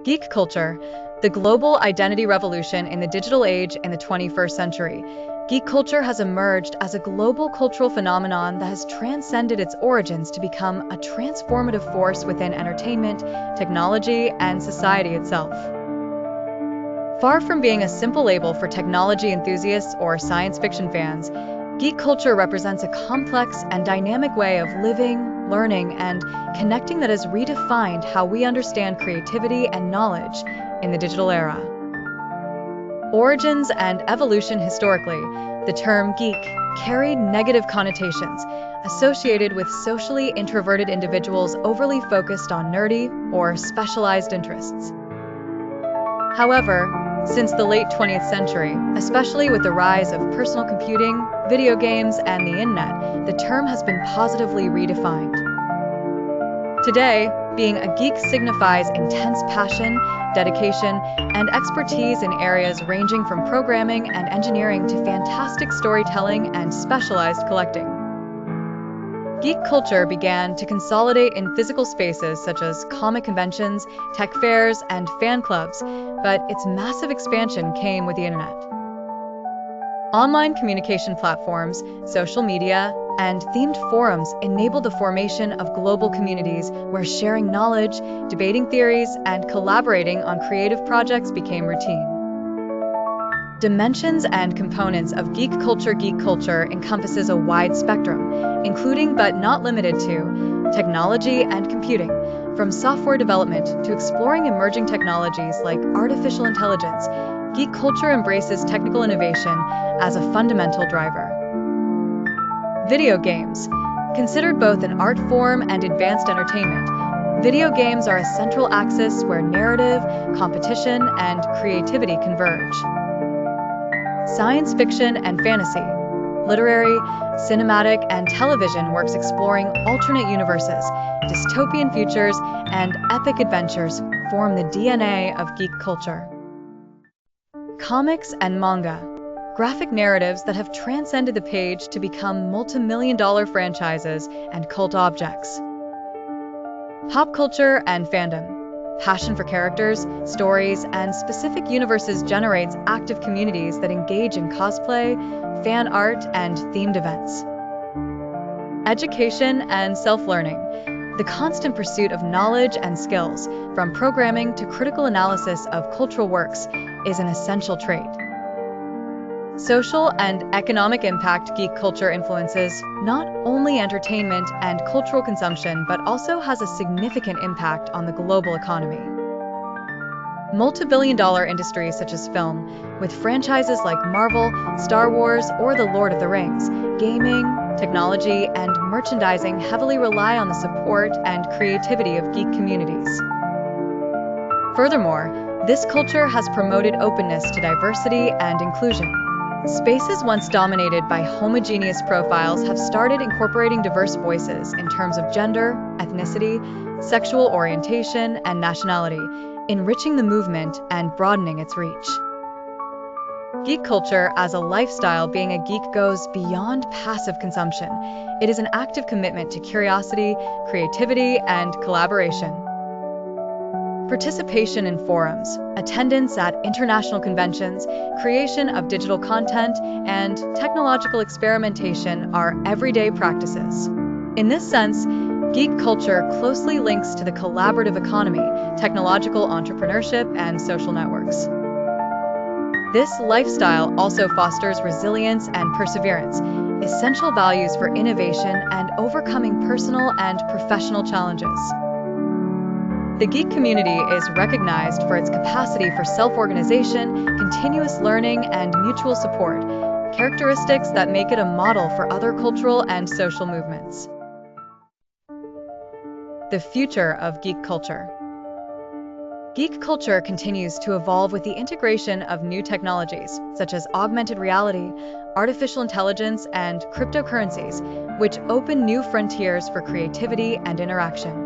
Geek culture, the global identity revolution in the digital age in the 21st century. Geek culture has emerged as a global cultural phenomenon that has transcended its origins to become a transformative force within entertainment, technology, and society itself. Far from being a simple label for technology enthusiasts or science fiction fans, geek culture represents a complex and dynamic way of living, learning, and connecting that has redefined how we understand creativity and knowledge in the digital era. Origins and evolution. Historically, the term geek carried negative connotations associated with socially introverted individuals overly focused on nerdy or specialized interests. However, since the late 20th century, especially with the rise of personal computing, video games, and the internet, the term has been positively redefined. Today, being a geek signifies intense passion, dedication, and expertise in areas ranging from programming and engineering to fantastic storytelling and specialized collecting. Geek culture began to consolidate in physical spaces such as comic conventions, tech fairs, and fan clubs, but its massive expansion came with the internet. Online communication platforms, social media, and themed forums enabled the formation of global communities where sharing knowledge, debating theories, and collaborating on creative projects became routine. Dimensions and components of geek culture encompasses a wide spectrum, including but not limited to technology and computing, from software development to exploring emerging technologies like artificial intelligence. Geek culture embraces technical innovation as a fundamental driver. Video games. Considered both an art form and advanced entertainment, video games are a central axis where narrative, competition, and creativity converge. Science fiction and fantasy. Literary, cinematic, and television works exploring alternate universes, dystopian futures, and epic adventures form the DNA of geek culture. Comics and manga. Graphic narratives that have transcended the page to become multi-million-dollar franchises and cult objects. Pop culture and fandom. Passion for characters, stories, and specific universes generates active communities that engage in cosplay, fan art, and themed events. Education and self-learning. The constant pursuit of knowledge and skills, from programming to critical analysis of cultural works, is an essential trait. Social and economic impact. Geek culture influences not only entertainment and cultural consumption, but also has a significant impact on the global economy. Multi-billion-dollar industries such as film, with franchises like Marvel, Star Wars, or The Lord of the Rings, gaming, technology, and merchandising heavily rely on the support and creativity of geek communities. Furthermore, this culture has promoted openness to diversity and inclusion. Spaces once dominated by homogeneous profiles have started incorporating diverse voices in terms of gender, ethnicity, sexual orientation, and nationality, enriching the movement and broadening its reach. Geek culture as a lifestyle. Being a geek goes beyond passive consumption. It is an active commitment to curiosity, creativity, and collaboration. Participation in forums, attendance at international conventions, creation of digital content, and technological experimentation are everyday practices. In this sense, geek culture closely links to the collaborative economy, technological entrepreneurship, and social networks. This lifestyle also fosters resilience and perseverance, essential values for innovation and overcoming personal and professional challenges. The geek community is recognized for its capacity for self-organization, continuous learning, and mutual support, characteristics that make it a model for other cultural and social movements. The future of geek culture. Geek culture continues to evolve with the integration of new technologies, such as augmented reality, artificial intelligence, and cryptocurrencies, which open new frontiers for creativity and interaction.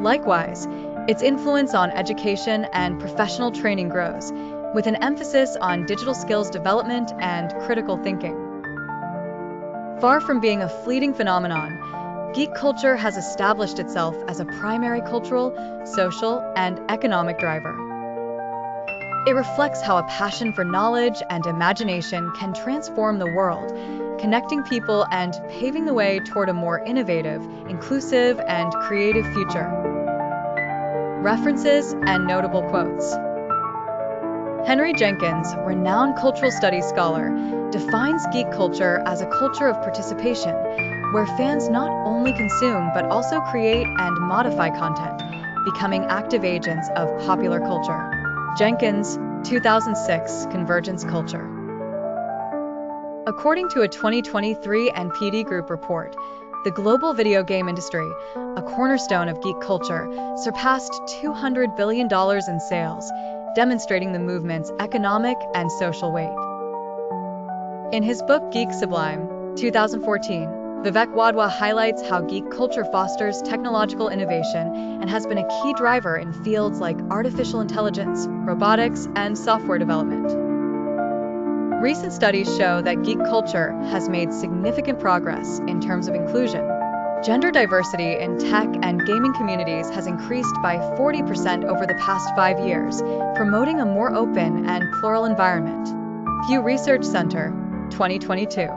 Likewise, its influence on education and professional training grows, with an emphasis on digital skills development and critical thinking. Far from being a fleeting phenomenon, geek culture has established itself as a primary cultural, social, and economic driver. It reflects how a passion for knowledge and imagination can transform the world, connecting people and paving the way toward a more innovative, inclusive, and creative future. References and notable quotes. Henry Jenkins, renowned cultural studies scholar, defines geek culture as a culture of participation, where fans not only consume but also create and modify content, becoming active agents of popular culture. Jenkins, 2006, Convergence Culture. According to a 2023 NPD Group report, the global video game industry, a cornerstone of geek culture, surpassed $200 billion in sales, demonstrating the movement's economic and social weight. In his book Geek Sublime, 2014, Vivek Wadhwa highlights how geek culture fosters technological innovation and has been a key driver in fields like artificial intelligence, robotics, and software development. Recent studies show that geek culture has made significant progress in terms of inclusion. Gender diversity in tech and gaming communities has increased by 40% over the past 5 years, promoting a more open and plural environment. Pew Research Center, 2022.